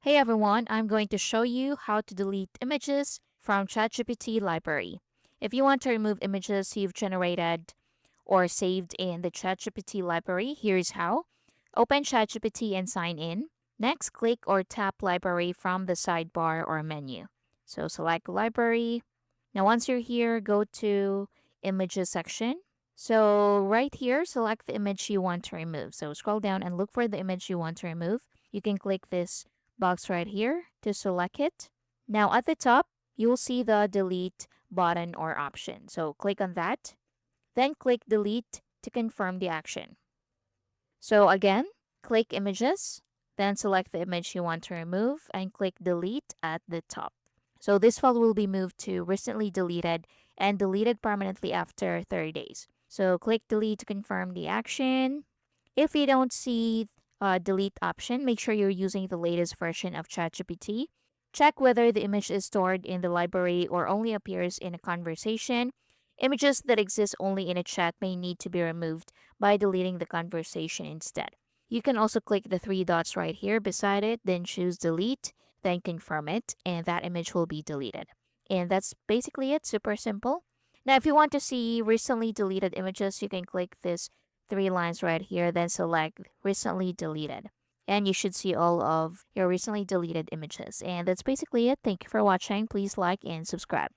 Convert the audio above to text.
Hey everyone, I'm going to show you how to delete images from ChatGPT Library. If you want to remove images you've generated or saved in the ChatGPT Library, here's how. Open ChatGPT and sign in. Next, click or tap Library from the sidebar or menu. So select Library. Now once you're here, go to Images section. So right here, select the image you want to remove. So scroll down and look for the image you want to remove. You can click this box right here to select it. Now at the top, you'll see the delete button or option. So click on that, then click delete to confirm the action. So again, click images, then select the image you want to remove and click delete at the top. So this file will be moved to recently deleted and deleted permanently after 30 days. So click delete to confirm the action. If you don't see a delete option, make sure you're using the latest version of ChatGPT. Check whether the image is stored in the library or only appears in a conversation. Images that exist only in a chat may need to be removed by deleting the conversation instead. You can also click the three dots right here beside it, then choose delete, then confirm it, and that image will be deleted. And that's basically it, super simple. Now, if you want to see recently deleted images, you can click this three lines right here, then select recently deleted. And you should see all of your recently deleted images. And that's basically it. Thank you for watching. Please like and subscribe.